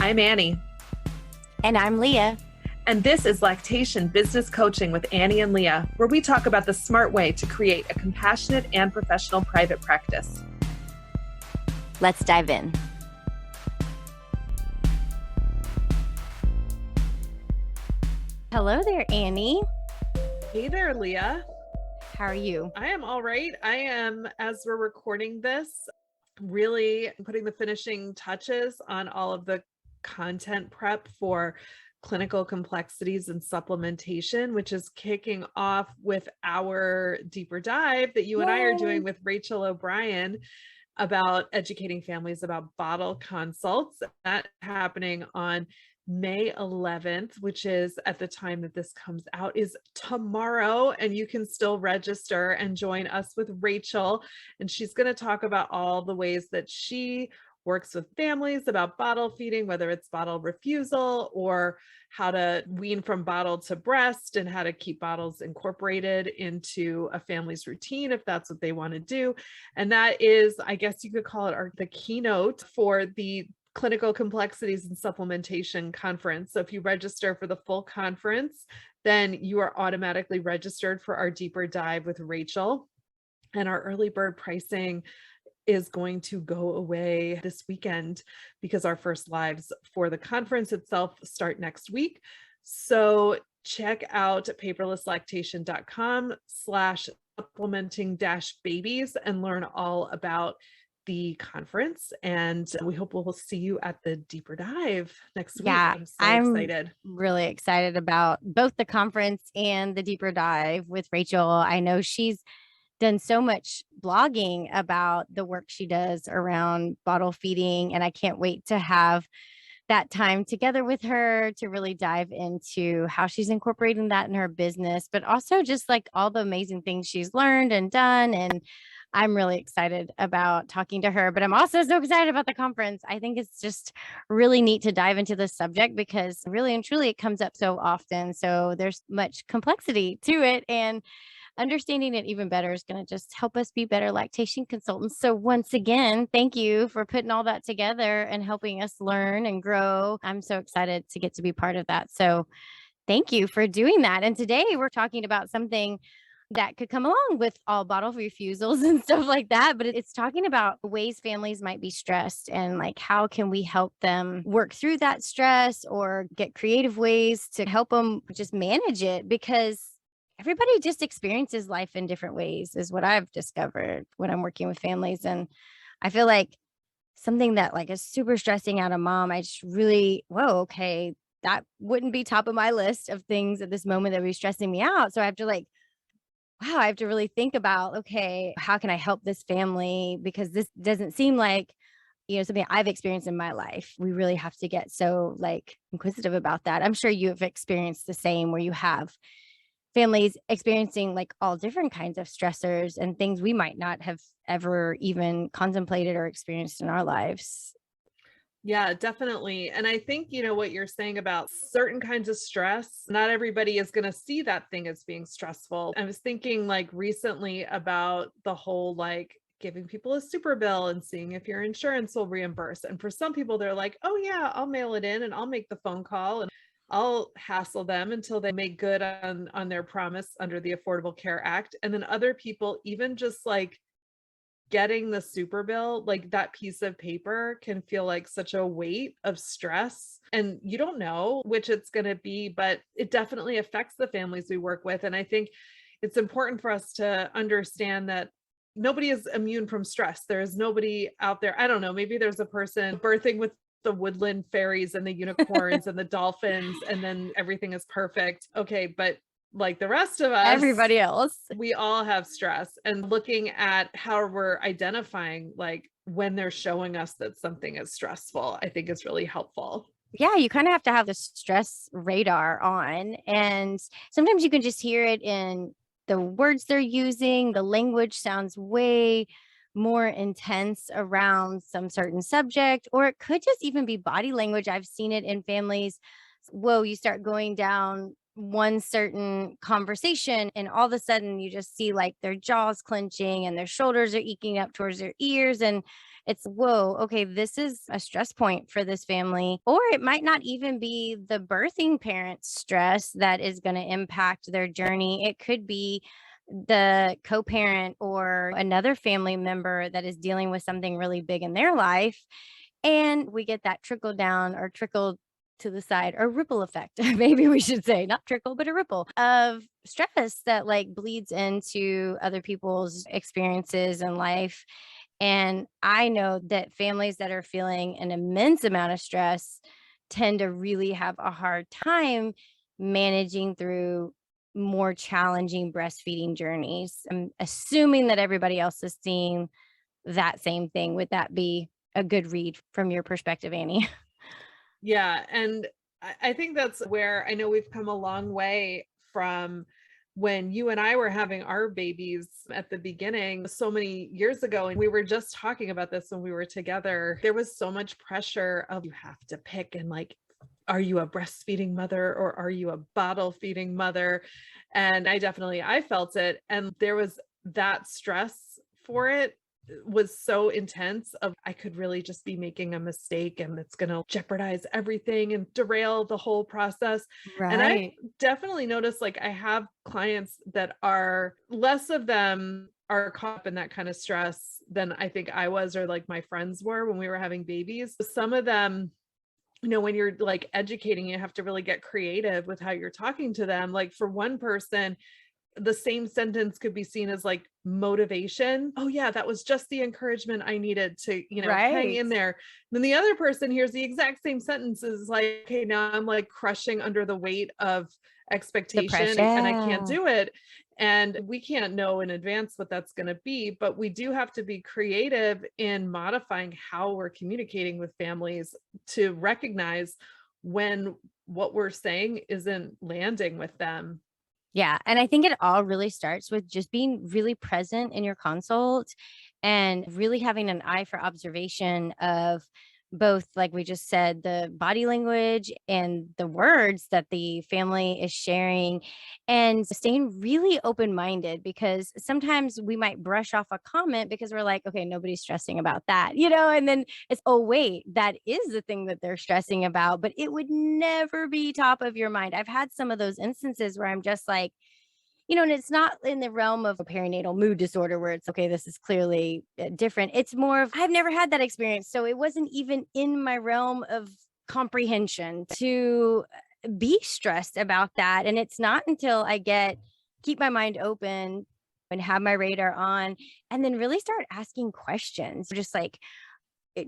I'm Annie, And I'm Leah. and this is Lactation Business Coaching with Annie and Leah, where we talk about the smart way to create a compassionate and professional private practice. Let's dive in. Hello there, Annie. Hey there, Leah. How are you? I am all right. I am, as we're recording this, really putting the finishing touches on all of the content prep for clinical complexities and supplementation, which is kicking off with our deeper dive that you and I are doing with Rachel O'Brien about educating families about bottle consults. That happening on May 11th, which is, at the time that this comes out, is tomorrow, and you can still register and join us with Rachel. And she's going to talk about all the ways that she works with families about bottle feeding, whether it's bottle refusal or how to wean from bottle to breast and how to keep bottles incorporated into a family's routine if that's what they want to do. And that is, I guess you could call it the keynote for the Clinical Complexities and Supplementation Conference. So if you register for the full conference, then you are automatically registered for our deeper dive with Rachel. And our early bird pricing is going to go away this weekend because our first lives for the conference itself start next week. So check out paperlesslactation.com/supplementing-babies and learn all about the conference. And we hope we'll see you at the deeper dive next week. Yeah, I'm so I'm excited. really excited about both the conference and the deeper dive with Rachel. I know she's done so much blogging about the work she does around bottle feeding, and I can't wait to have that time together with her to really dive into how she's incorporating that in her business, but also just like all the amazing things she's learned and done. And I'm really excited about talking to her, but I'm also so excited about the conference. I think it's just really neat to dive into this subject because really and truly it comes up so often. So there's much complexity to it, and understanding it even better is going to just help us be better lactation consultants. So once again, thank you for putting all that together and helping us learn and grow. I'm so excited to get to be part of that. So thank you for doing that. And today we're talking about something that could come along with all bottle refusals and stuff like that. But it's talking about ways families might be stressed and like how can we help them work through that stress or get creative ways to help them just manage it, because everybody just experiences life in different ways is what I've discovered when I'm working with families. And I feel like something that like is super stressing out a mom, I just really, whoa, okay, that wouldn't be top of my list of things at this moment that would be stressing me out. So I have to like, wow, I have to really think about, okay, how can I help this family? Because this doesn't seem like, something I've experienced in my life. We really have to get so like inquisitive about that. I'm sure you have experienced the same where you have families experiencing like all different kinds of stressors and things we might not have ever even contemplated or experienced in our lives. Yeah, definitely. And I think, what you're saying about certain kinds of stress, not everybody is going to see that thing as being stressful. I was thinking like recently about the whole like giving people a super bill and seeing if your insurance will reimburse. And for some people, they're like, oh, yeah, I'll mail it in and I'll make the phone call and I'll hassle them until they make good on their promise under the Affordable Care Act. And then other people, even just like getting the super bill, like that piece of paper can feel like such a weight of stress, and you don't know which it's going to be, but it definitely affects the families we work with. And I think it's important for us to understand that nobody is immune from stress. There is nobody out there. I don't know, maybe there's a person birthing with the woodland fairies and the unicorns and the dolphins, and then everything is perfect. Okay, but like the rest of us, Everybody else. we all have stress, and looking at how we're identifying like when they're showing us that something is stressful, I think is really helpful. Yeah, you kind of have to have the stress radar on. And sometimes you can just hear it in the words they're using. The language sounds way more intense around some certain subject, or it could just even be body language. I've seen it in families. Whoa, you start going down one certain conversation, and all of a sudden you just see like their jaws clenching and their shoulders are eking up towards their ears, and it's, whoa, okay, this is a stress point for this family. Or it might not even be the birthing parent's stress that is going to impact their journey. It could be the co-parent or another family member that is dealing with something really big in their life, and we get that trickle down or trickle to the side or ripple effect. Maybe we should say not trickle, but a ripple of stress that like bleeds into other people's experiences in life. And I know that families that are feeling an immense amount of stress tend to really have a hard time managing through more challenging breastfeeding journeys. I'm assuming that everybody else is seeing that same thing. Would that be a good read from your perspective, Annie? Yeah, and I think that's where I know we've come a long way from when you and I were having our babies at the beginning so many years ago. And we were just talking about this when we were together. There was so much pressure of you have to pick and like, are you a breastfeeding mother or are you a bottle feeding mother? And I felt it. And there was that stress for it was so intense of I could really just be making a mistake and it's going to jeopardize everything and derail the whole process. And I Right. definitely noticed like I have clients that are less of them are caught up in that kind of stress than I think I was or like my friends were when we were having babies. Some of them, when you're like educating, you have to really get creative with how you're talking to them. Like for one person, the same sentence could be seen as like motivation. Oh yeah, that was just the encouragement I needed to, hang Right. in there. Then the other person hears the exact same sentence is like, okay, now I'm like crushing under the weight of The expectation pressure. and I can't Yeah. do it. And we can't know in advance what that's going to be, but we do have to be creative in modifying how we're communicating with families to recognize when what we're saying isn't landing with them. Yeah, and I think it all really starts with just being really present in your consult and really having an eye for observation of both, like we just said, the body language and the words that the family is sharing, and staying really open minded, because sometimes we might brush off a comment because we're like, okay, nobody's stressing about that, and then it's, oh, wait, that is the thing that they're stressing about, but it would never be top of your mind. I've had some of those instances where I'm just like, and it's not in the realm of a perinatal mood disorder where it's okay, this is clearly different. It's more of, I've never had that experience. So it wasn't even in my realm of comprehension to be stressed about that. And it's not until keep my mind open and have my radar on and then really start asking questions, just like,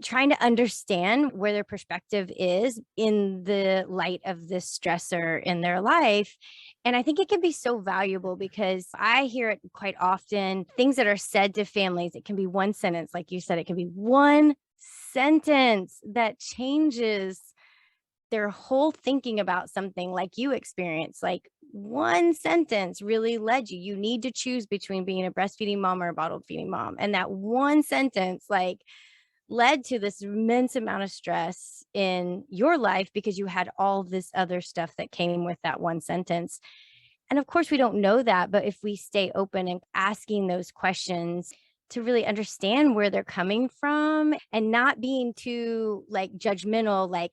trying to understand where their perspective is in the light of this stressor in their life. And I think it can be so valuable because I hear it quite often, things that are said to families. It can be one sentence, like you said, it can be one sentence that changes their whole thinking about something, like you experience. Like one sentence really led you. You need to choose between being a breastfeeding mom or a bottle feeding mom. And that one sentence, like, led to this immense amount of stress in your life because you had all this other stuff that came with that one sentence. And of course, we don't know that, but if we stay open and asking those questions to really understand where they're coming from and not being too like judgmental, like,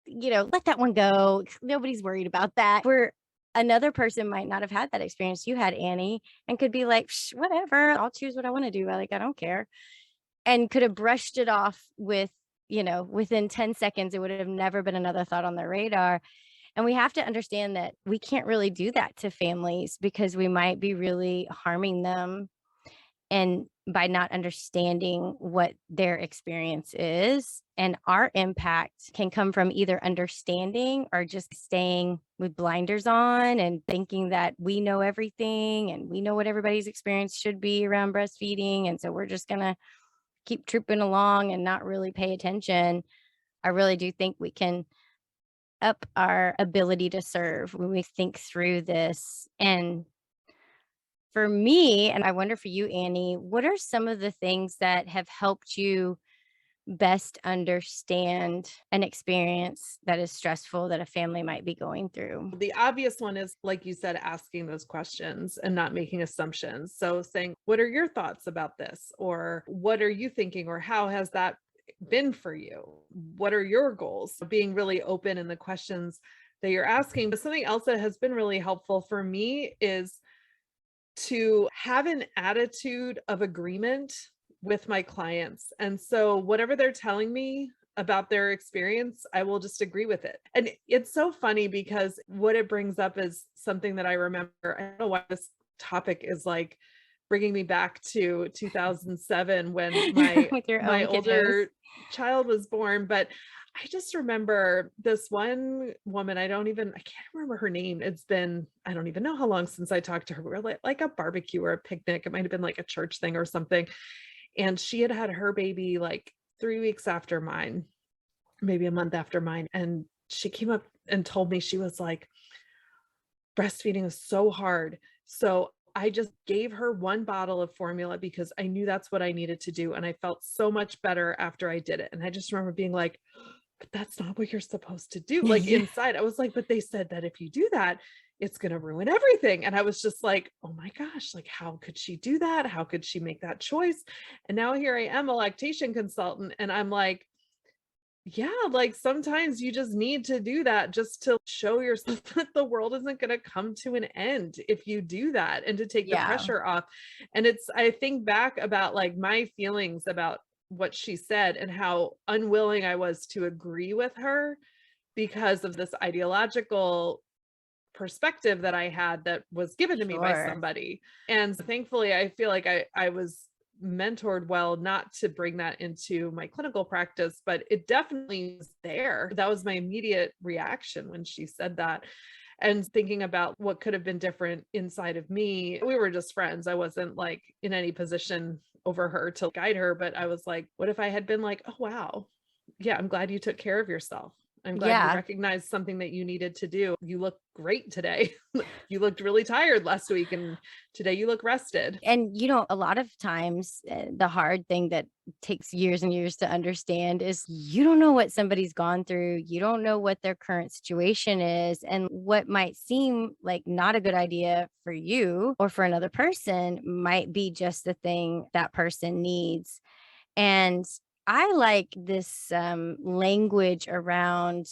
let that one go. Nobody's worried about that. Where another person might not have had that experience you had, Annie, and could be like, whatever, I'll choose what I want to do. Like, I don't care, and could have brushed it off with, within 10 seconds, it would have never been another thought on their radar. And we have to understand that we can't really do that to families because we might be really harming them. And by not understanding what their experience is, and our impact can come from either understanding or just staying with blinders on and thinking that we know everything and we know what everybody's experience should be around breastfeeding. And so we're just going to keep trooping along and not really pay attention. I really do think we can up our ability to serve when we think through this. And for me, and I wonder for you, Annie, what are some of the things that have helped you best understand an experience that is stressful that a family might be going through? The obvious one is, like you said, asking those questions and not making assumptions. So saying, what are your thoughts about this? Or what are you thinking? Or how has that been for you? What are your goals? Being really open in the questions that you're asking. But something else that has been really helpful for me is to have an attitude of agreement with my clients. And so whatever they're telling me about their experience, I will just agree with it. And it's so funny because what it brings up is something that I remember. I don't know why this topic is like bringing me back to 2007 when my With your my own kiddos? older child was born, but I just remember this one woman, I can't remember her name. I don't even know how long since I talked to her. We were like a barbecue or a picnic. It might have been like a church thing or something. And she had had her baby like 3 weeks after mine, maybe a month after mine. And she came up and told me, she was like, breastfeeding is so hard. So I just gave her one bottle of formula because I knew that's what I needed to do. And I felt so much better after I did it. And I just remember being like, but that's not what you're supposed to do. Like Yeah. inside, I was like, but they said that if you do that, it's going to ruin everything. And I was just like, oh my gosh, like, how could she do that? How could she make that choice? And now here I am, a lactation consultant. And I'm like, yeah, like sometimes you just need to do that just to show yourself that the world isn't going to come to an end if you do that, and to take the Yeah, pressure off. And I think back about like my feelings about what she said and how unwilling I was to agree with her because of this ideological perspective that I had that was given to me by sure. somebody. And thankfully, I feel like I was mentored well not to bring that into my clinical practice, but it definitely was there. That was my immediate reaction when she said that. And thinking about what could have been different inside of me. We were just friends. I wasn't like in any position over her to guide her, but I was like, what if I had been like, oh, wow. Yeah, I'm glad you took care of yourself. I'm glad you Yeah. recognized something that you needed to do. You look great today. You looked really tired last week, and today you look rested. And, a lot of times, the hard thing that takes years and years to understand is you don't know what somebody's gone through. You don't know what their current situation is. And what might seem like not a good idea for you or for another person might be just the thing that person needs. And I like this language around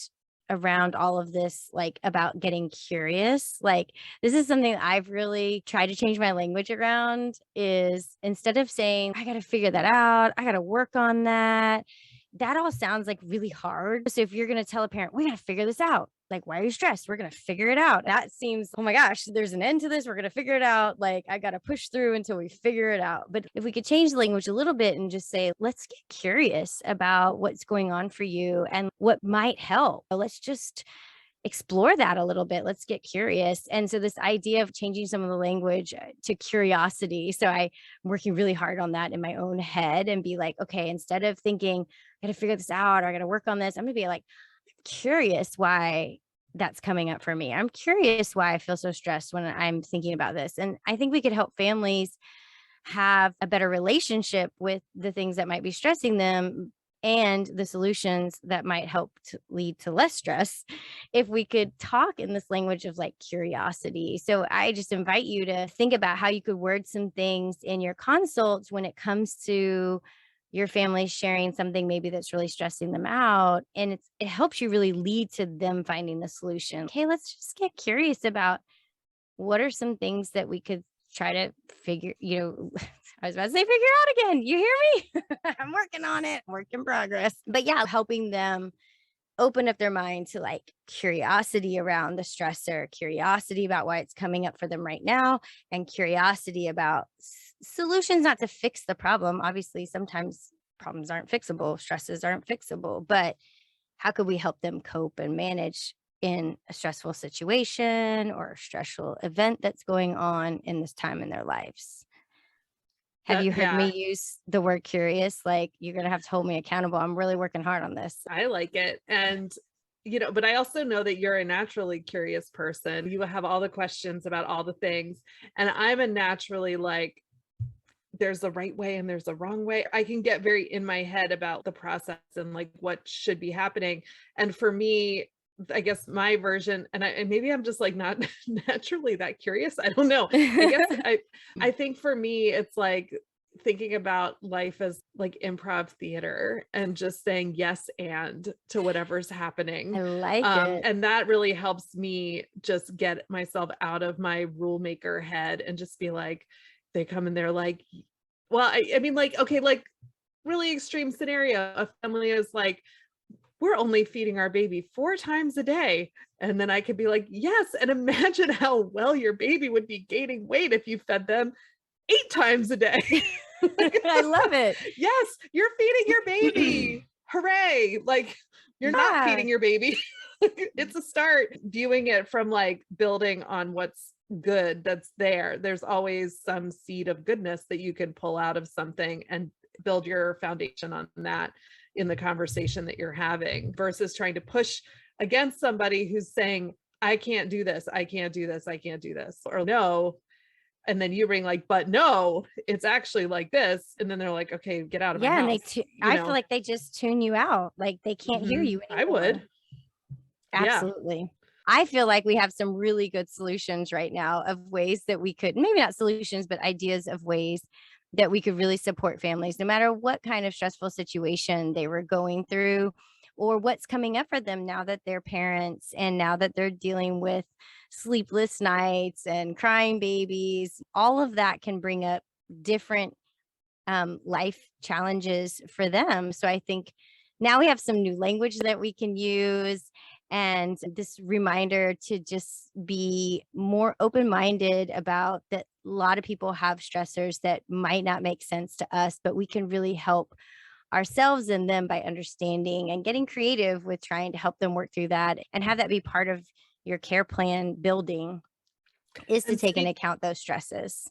all of this, like about getting curious. Like, this is something that I've really tried to change my language around, is instead of saying I got to figure that out, I got to work on that, that all sounds like really hard. So if you're going to tell a parent, we got to figure this out, like, why are you stressed? We're going to figure it out. That seems, oh my gosh, there's an end to this. We're going to figure it out. Like, I got to push through until we figure it out. But if we could change the language a little bit and just say, let's get curious about what's going on for you and what might help. Let's just explore that a little bit. Let's get curious. And so this idea of changing some of the language to curiosity. So I'm working really hard on that in my own head and be like, okay, instead of thinking, I got to figure this out or I got to work on this, I'm going to be like, curious why that's coming up for me. I'm curious why I feel so stressed when I'm thinking about this. And I think we could help families have a better relationship with the things that might be stressing them and the solutions that might help to lead to less stress if we could talk in this language of like curiosity. So I just invite you to think about how you could word some things in your consults when it comes to your family sharing something maybe that's really stressing them out, and it helps you really lead to them finding the solution. Okay, let's just get curious about what are some things that we could try to figure, I was about to say figure out again. You hear me? I'm working on it, work in progress. But yeah, helping them open up their mind to like curiosity around the stressor, curiosity about why it's coming up for them right now, and curiosity about solutions, not to fix the problem. Obviously, sometimes problems aren't fixable, stresses aren't fixable, but how could we help them cope and manage in a stressful situation or a stressful event that's going on in this time in their lives? Have That you heard me yeah, use the word curious? Like, you're going to have to hold me accountable. I'm really working hard on this. I like it. And but I also know that you're a naturally curious person. You have all the questions about all the things, and I'm a naturally like there's a right way and there's a wrong way. I can get very in my head about the process and like what should be happening. And for me, I guess my version, and maybe I'm just like not naturally that curious. I don't know. I guess I think for me, it's like thinking about life as like improv theater and just saying yes and to whatever's happening. I like it. And that really helps me just get myself out of my rule maker head and just be like, they come and they're like, well, I mean, like, okay, like really extreme scenario. A family is like, we're only feeding our baby 4 times a day. And then I could be like, yes. And imagine how well your baby would be gaining weight if you fed them 8 times a day. I love it. Yes, you're feeding your baby. Hooray. Like you're not feeding your baby. It's a start. Viewing it from like building on what's good that's there. There's always some seed of goodness that you can pull out of something and build your foundation on that in the conversation that you're having versus trying to push against somebody who's saying, I can't do this. I can't do this. I can't do this. Or no. And then you bring like, but no, it's actually like this. And then they're like, okay, get out of my house. And I feel like they just tune you out. Like they can't hear you anymore. I would. Absolutely. Yeah. I feel like we have some really good solutions right now of ways that we could, maybe not solutions, but ideas of ways that we could really support families, no matter what kind of stressful situation they were going through or what's coming up for them now that they're parents and now that they're dealing with sleepless nights and crying babies. All of that can bring up different life challenges for them. So I think now we have some new language that we can use and this reminder to just be more open-minded about that. A lot of people have stressors that might not make sense to us, but we can really help ourselves and them by understanding and getting creative with trying to help them work through that and have that be part of your care plan building is to take into account those stresses.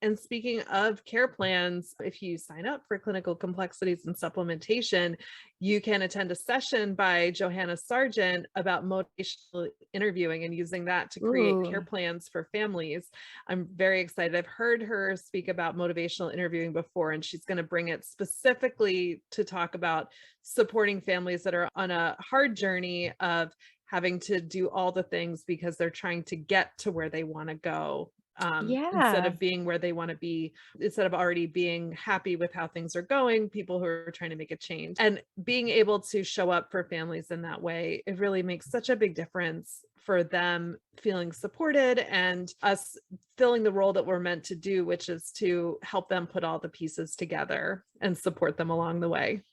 And speaking of care plans, if you sign up for Clinical Complexities and Supplementation, you can attend a session by Johanna Sargent about motivational interviewing and using that to create care plans for families. I'm very excited. I've heard her speak about motivational interviewing before, and she's going to bring it specifically to talk about supporting families that are on a hard journey of having to do all the things because they're trying to get to where they want to go. Instead of being where they want to be, instead of already being happy with how things are going, people who are trying to make a change and being able to show up for families in that way, it really makes such a big difference for them feeling supported and us filling the role that we're meant to do, which is to help them put all the pieces together and support them along the way.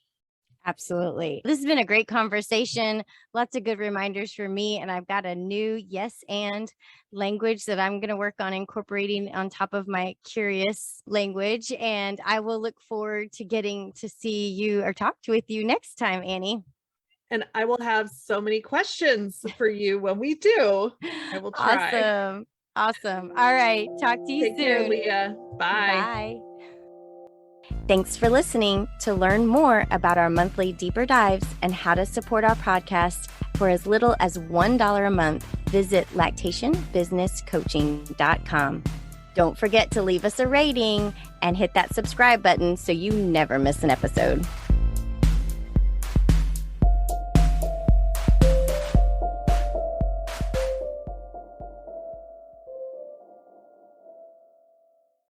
Absolutely. This has been a great conversation. Lots of good reminders for me. And I've got a new yes and language that I'm going to work on incorporating on top of my curious language. And I will look forward to getting to see you or talk with you next time, Annie. And I will have so many questions for you when we do. I will try. Awesome. All right. Talk to you soon. Take care, Leah. Bye. Bye. Thanks for listening. To learn more about our monthly deeper dives and how to support our podcast for as little as $1 a month, visit lactationbusinesscoaching.com. Don't forget to leave us a rating and hit that subscribe button so you never miss an episode.